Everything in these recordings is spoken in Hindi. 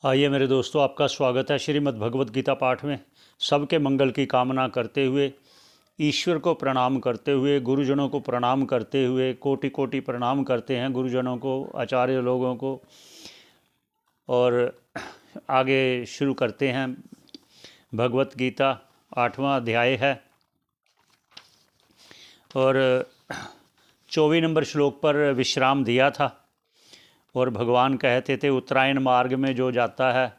आइए मेरे दोस्तों, आपका स्वागत है श्रीमद् भगवत गीता पाठ में। सबके मंगल की कामना करते हुए, ईश्वर को प्रणाम करते हुए, गुरुजनों को प्रणाम करते हुए, कोटि कोटि प्रणाम करते हैं गुरुजनों को, आचार्य लोगों को। और आगे शुरू करते हैं। भगवत गीता 8वां अध्याय है और 24 नंबर श्लोक पर विश्राम दिया था। और भगवान कहते थे उत्तरायण मार्ग में जो जाता है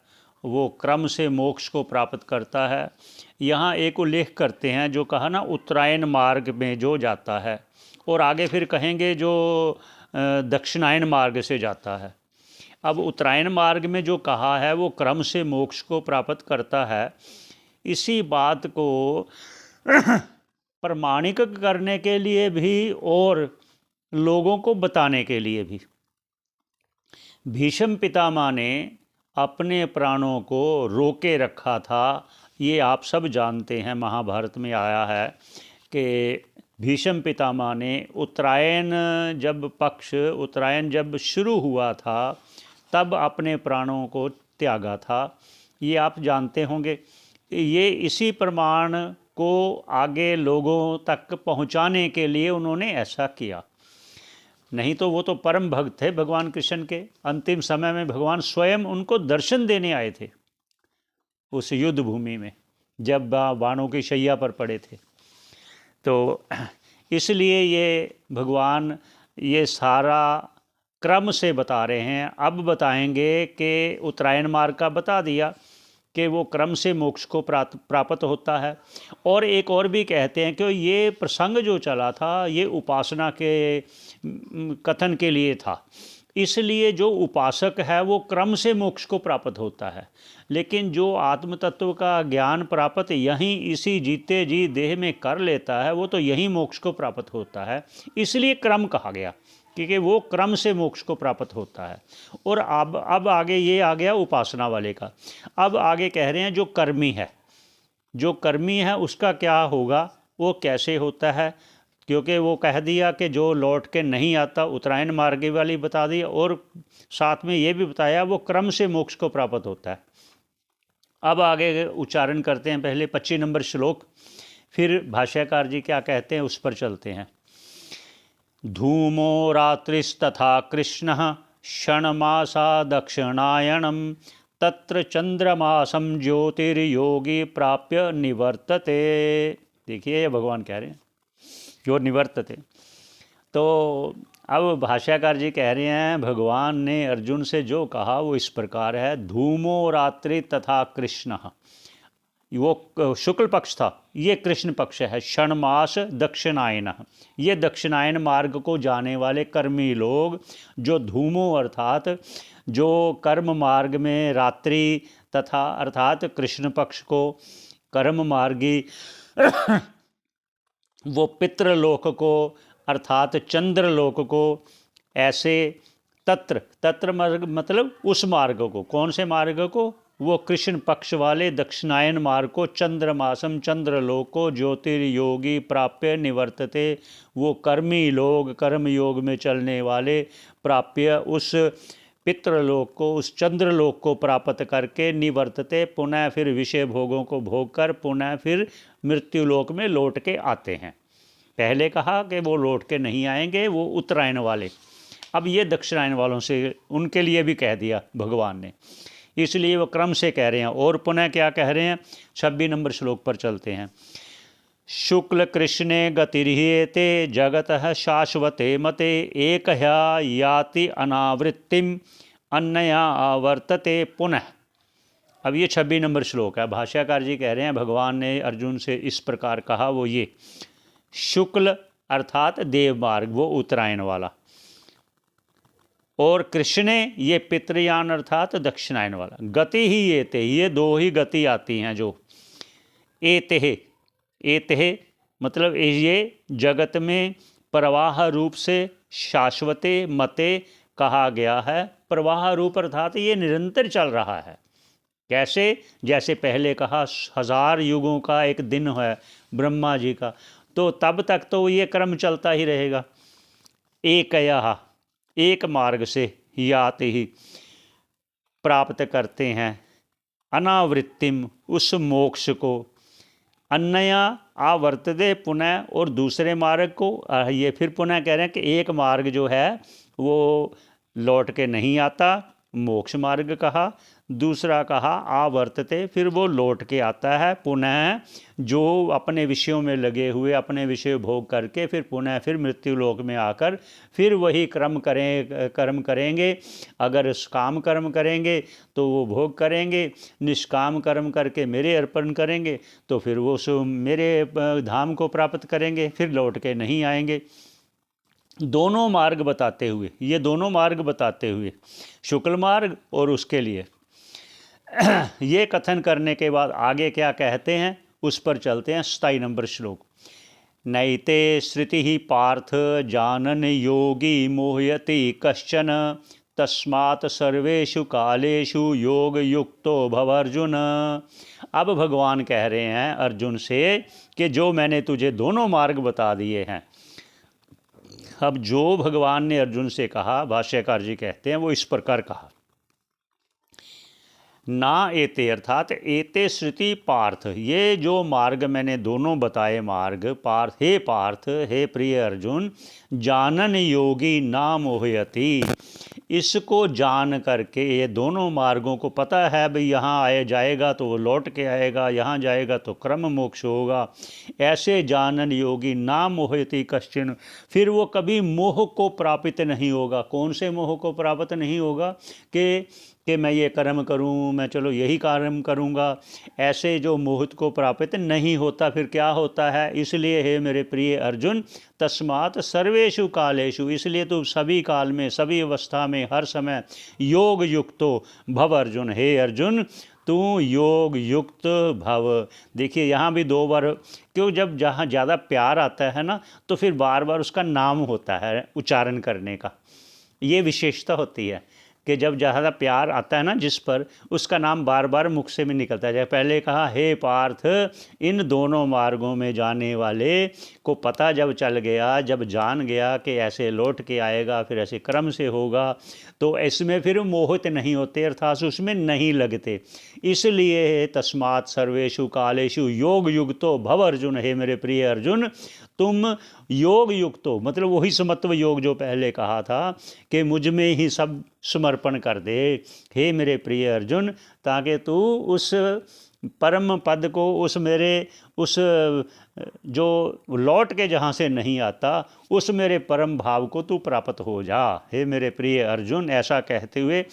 वो क्रम से मोक्ष को प्राप्त करता है। यहाँ एक उल्लेख करते हैं जो कहा ना, उत्तरायण मार्ग में जो जाता है, और आगे फिर कहेंगे जो दक्षिणायन मार्ग से जाता है। अब उत्तरायण मार्ग में जो कहा है वो क्रम से मोक्ष को प्राप्त करता है। इसी बात को प्रमाणिक करने के लिए भी और लोगों को बताने के लिए भी भीष्म पितामह ने अपने प्राणों को रोके रखा था। ये आप सब जानते हैं, महाभारत में आया है कि भीष्म पितामह ने उत्तरायण जब शुरू हुआ था तब अपने प्राणों को त्यागा था। ये आप जानते होंगे। ये इसी प्रमाण को आगे लोगों तक पहुंचाने के लिए उन्होंने ऐसा किया। नहीं तो वो तो परम भक्त थे भगवान कृष्ण के। अंतिम समय में भगवान स्वयं उनको दर्शन देने आए थे उस युद्ध भूमि में, जब बाणों की शैया पर पड़े थे। तो इसलिए ये भगवान ये सारा क्रम से बता रहे हैं। अब बताएंगे कि उत्तरायण मार्ग का बता दिया कि वो क्रम से मोक्ष को प्राप्त होता है। और एक और भी कहते हैं कि ये प्रसंग जो चला था ये उपासना के कथन के लिए था। इसलिए जो उपासक है वो क्रम से मोक्ष को प्राप्त होता है, लेकिन जो आत्म तत्व का ज्ञान प्राप्त यहीं इसी जीते जी देह में कर लेता है वो तो यहीं मोक्ष को प्राप्त होता है। इसलिए क्रम कहा गया, क्योंकि वो क्रम से मोक्ष को प्राप्त होता है। और अब आगे ये आ गया उपासना वाले का। अब आगे कह रहे हैं जो कर्मी है उसका क्या होगा, वो कैसे होता है। क्योंकि वो कह दिया कि जो लौट के नहीं आता, उत्तरायण मार्ग वाली बता दी, और साथ में ये भी बताया वो क्रम से मोक्ष को प्राप्त होता है। अब आगे उच्चारण करते हैं पहले 25 नंबर श्लोक, फिर भाष्यकार जी क्या कहते हैं उस पर चलते हैं। धूमो रात्रिस्तथा कृष्ण क्षणमासा दक्षिणायनम तत्र चंद्रमासम ज्योतिर्योगी प्राप्य निवर्तते। देखिए ये भगवान कह रहे हैं जो निवर्तते। तो अब भाष्यकार जी कह रहे हैं भगवान ने अर्जुन से जो कहा वो इस प्रकार है। धूमो रात्रि तथा कृष्ण, वो शुक्ल पक्ष था, ये कृष्ण पक्ष है। क्षणमास दक्षिणायन, ये दक्षिणायन मार्ग को जाने वाले कर्मी लोग जो धूमो अर्थात जो कर्म मार्ग में रात्रि तथा अर्थात कृष्ण पक्ष को कर्म मार्गी वो पितृलोक को अर्थात चंद्रलोक को ऐसे तत्र मतलब उस मार्ग को, कौन से मार्ग को, वो कृष्ण पक्ष वाले दक्षिणायन मार्ग को, चंद्रमासम चंद्रलोक को, ज्योतिर्योगी प्राप्य निवर्तते, वो कर्मी लोग कर्म योग में चलने वाले प्राप्य उस पितृलोक को, उस चंद्रलोक को प्राप्त करके निवर्तते, पुनः फिर विषय भोगों को भोग कर पुनः फिर मृत्युलोक में लौट के आते हैं। पहले कहा कि वो लौट के नहीं आएंगे, वो उत्तरायण वाले। अब ये दक्षिणायन वालों से उनके लिए भी कह दिया भगवान ने, इसलिए वो क्रम से कह रहे हैं। और पुनः क्या कह रहे हैं, 26 नंबर श्लोक पर चलते हैं। शुक्ल कृष्णे गतिर्ह्येते जगतः शाश्वते मते एकह्या याति अनावृत्तिम अन्यया आवर्तते पुनः। अब ये 26 नंबर श्लोक है। भाष्यकार जी कह रहे हैं भगवान ने अर्जुन से इस प्रकार कहा। वो ये शुक्ल अर्थात देव मार्ग, वो उत्तरायण वाला, और कृष्णे ये पितृयान अर्थात दक्षिणायन वाला। गति ही ये दो ही गति आती हैं जो एते मतलब ये जगत में प्रवाह रूप से शाश्वते मते कहा गया है। प्रवाह रूप अर्थात ये निरंतर चल रहा है। कैसे, जैसे पहले कहा 1000 युगों का एक दिन है ब्रह्मा जी का, तो तब तक तो ये क्रम चलता ही रहेगा। एक मार्ग से याति ही प्राप्त करते हैं, अनावृत्तिम उस मोक्ष को, अन्यया आवर्तते पुनः और दूसरे मार्ग को, ये फिर पुनः कह रहे हैं कि एक मार्ग जो है वो लौट के नहीं आता, मोक्ष मार्ग कहा, दूसरा कहा आवर्तते, फिर वो लौट के आता है पुनः, जो अपने विषयों में लगे हुए अपने विषय भोग करके फिर पुनः फिर मृत्यु लोक में आकर फिर वही कर्म करेंगे। अगर काम कर्म करेंगे तो वो भोग करेंगे, निष्काम कर्म करके मेरे अर्पण करेंगे तो फिर वो मेरे धाम को प्राप्त करेंगे, फिर लौट के नहीं आएंगे। दोनों मार्ग बताते हुए, ये दोनों मार्ग बताते हुए, शुक्ल मार्ग और उसके लिए ये कथन करने के बाद आगे क्या कहते हैं उस पर चलते हैं। 27 नंबर श्लोक। नैते श्रुति ही पार्थ जानन योगी मोहयति कश्चन तस्मात् सर्वेषु कालेषु योग युक्तो भव अर्जुन। अब भगवान कह रहे हैं अर्जुन से कि जो मैंने तुझे दोनों मार्ग बता दिए हैं, अब जो भगवान ने अर्जुन से कहा, भाष्यकार जी कहते हैं वो इस प्रकार कहा, ना एते अर्थात एते श्रुति पार्थ, ये जो मार्ग मैंने दोनों बताए मार्ग, पार्थ हे प्रिय अर्जुन, जानन योगी ना मोहयति, इसको जान करके ये दोनों मार्गों को पता है भाई यहाँ आए जाएगा तो वो लौट के आएगा, यहाँ जाएगा तो क्रम मोक्ष होगा, ऐसे जानन योगी ना मोहयति कश्चिन, फिर वो कभी मोह को प्रापित नहीं होगा। कौन से मोह को प्राप्त नहीं होगा कि मैं ये कर्म करूं, मैं चलो यही कर्म करूंगा, ऐसे जो मोहित को प्राप्त नहीं होता। फिर क्या होता है, इसलिए हे मेरे प्रिय अर्जुन, तस्मात् सर्वेषु कालेषु, इसलिए तू सभी काल में सभी अवस्था में हर समय योग युक्तो भव अर्जुन, हे अर्जुन तू योग युक्त भव। देखिए यहाँ भी 2 बार, क्यों, जब जहाँ ज़्यादा प्यार आता है ना तो फिर बार बार उसका नाम होता है उच्चारण करने का, ये विशेषता होती है कि जब ज़्यादा प्यार आता है ना जिस पर, उसका नाम बार बार मुख से भी निकलता है। पहले कहा हे पार्थ, इन दोनों मार्गों में जाने वाले को पता जब चल गया, जब जान गया कि ऐसे लौट के आएगा, फिर ऐसे क्रम से होगा, तो इसमें फिर मोहित नहीं होते, अर्थात उसमें नहीं लगते। इसलिए तस्मात् सर्वेषु कालेषु योग युक्तो भव अर्जुन, हे मेरे प्रिय अर्जुन तुम योग युक्त हो, मतलब वही समत्व योग जो पहले कहा था कि मुझ में ही सब समर्पण कर दे, हे मेरे प्रिय अर्जुन, ताकि तू उस परम पद को, उस मेरे उस जो लौट के जहाँ से नहीं आता, उस मेरे परम भाव को तू प्राप्त हो जा, हे मेरे प्रिय अर्जुन। ऐसा कहते हुए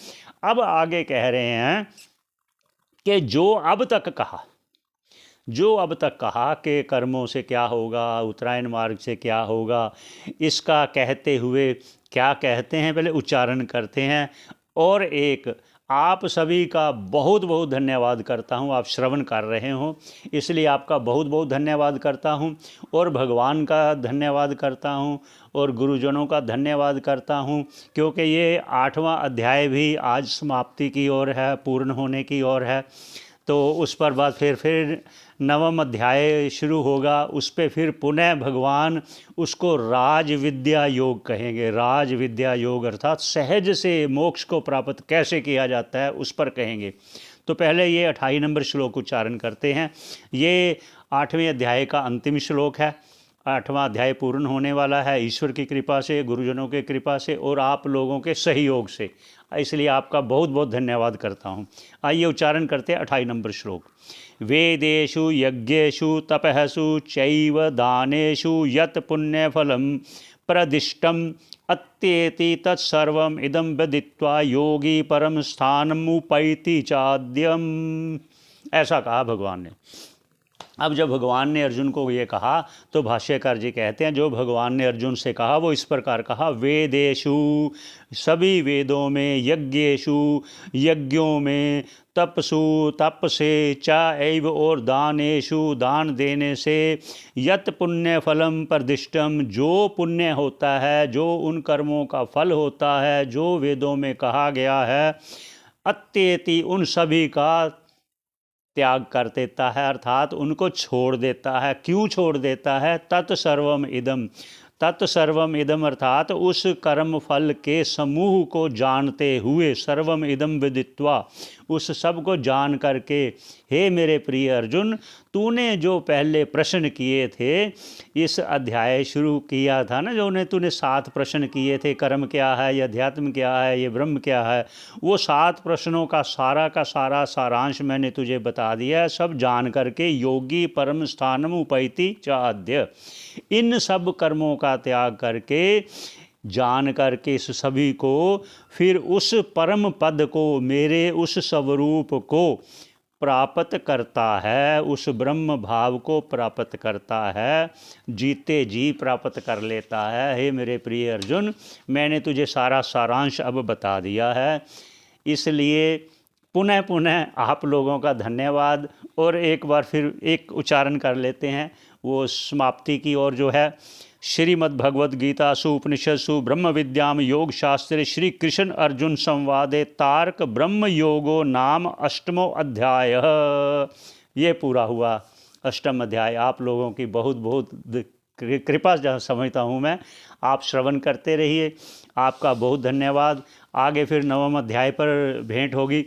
अब आगे कह रहे हैं कि जो अब तक कहा कि कर्मों से क्या होगा, उत्तरायण मार्ग से क्या होगा, इसका कहते हुए क्या कहते हैं, पहले उच्चारण करते हैं। और एक आप सभी का बहुत बहुत धन्यवाद करता हूँ, आप श्रवण कर रहे हो इसलिए आपका बहुत बहुत धन्यवाद करता हूँ, और भगवान का धन्यवाद करता हूँ, और गुरुजनों का धन्यवाद करता हूँ, क्योंकि ये 8वां अध्याय भी आज समाप्ति की ओर है, पूर्ण होने की ओर है। तो उस पर बाद फिर 9वां अध्याय शुरू होगा, उस पर फिर पुनः भगवान उसको राज विद्या योग कहेंगे। राज विद्या योग अर्थात सहज से मोक्ष को प्राप्त कैसे किया जाता है उस पर कहेंगे। तो पहले ये 28 नंबर श्लोक उच्चारण करते हैं। ये 8वें अध्याय का अंतिम श्लोक है। 8वां अध्याय पूर्ण होने वाला है ईश्वर की कृपा से, गुरुजनों की कृपा से और आप लोगों के सहयोग से, इसलिए आपका बहुत बहुत धन्यवाद करता हूँ। आइए उच्चारण करते हैं 28 नंबर श्लोक। वेदेषु यज्ञेषु तपःसु चैव दानेषु यत् पुण्यफलं प्रदिष्टम् अत्येति तत्सर्वम् इदं विदित्वा योगी परम स्थानमुपैति चाद्यम्। ऐसा कहा भगवान ने। अब जब भगवान ने अर्जुन को ये कहा तो भाष्यकार जी कहते हैं जो भगवान ने अर्जुन से कहा वो इस प्रकार कहा, वेदेषु सभी वेदों में, यज्ञेषु यज्ञों में, तपसु तप से, चाएव और दानेषु दान देने से, यत पुण्य फलम प्रदिष्टम जो पुण्य होता है, जो उन कर्मों का फल होता है जो वेदों में कहा गया है, अत्येति उन सभी का त्याग कर देता है, अर्थात उनको छोड़ देता है। क्यों छोड़ देता है? तत्सर्वम इदम, तत्सर्वम इदम अर्थात उस कर्म फल के समूह को जानते हुए, सर्वम इदम विदित्वा, उस सब को जान करके, हे मेरे प्रिय अर्जुन, तूने जो पहले प्रश्न किए थे, इस अध्याय शुरू किया था ना, जो उन्हें तूने 7 प्रश्न किए थे, कर्म क्या है, ये अध्यात्म क्या है, ये ब्रह्म क्या है, वो 7 प्रश्नों का सारा सारांश मैंने तुझे बता दिया है। सब जान करके योगी परम स्थानम उपैति चाद्य, इन सब कर्मों का त्याग करके, जान करके इस सभी को, फिर उस परम पद को, मेरे उस स्वरूप को प्राप्त करता है, उस ब्रह्म भाव को प्राप्त करता है, जीते जी प्राप्त कर लेता है। हे मेरे प्रिय अर्जुन, मैंने तुझे सारा सारांश अब बता दिया है, इसलिए पुनः पुनः आप लोगों का धन्यवाद। और एक बार फिर एक उच्चारण कर लेते हैं वो समाप्ति की ओर, जो है श्रीमद्भगवद गीतासु उपनिषत्सु ब्रह्म विद्याम योग शास्त्रे श्री कृष्ण अर्जुन संवादे तार्क ब्रह्म योगो नाम 8वां अध्याय। ये पूरा हुआ 8वां अध्याय। आप लोगों की बहुत बहुत कृपा जहाँ समझता हूँ मैं, आप श्रवण करते रहिए, आपका बहुत धन्यवाद। आगे फिर 9वां अध्याय पर भेंट होगी।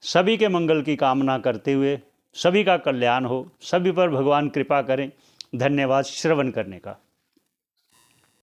सभी के मंगल की कामना करते हुए, सभी का कल्याण हो, सभी पर भगवान कृपा करें। धन्यवाद श्रवण करने का।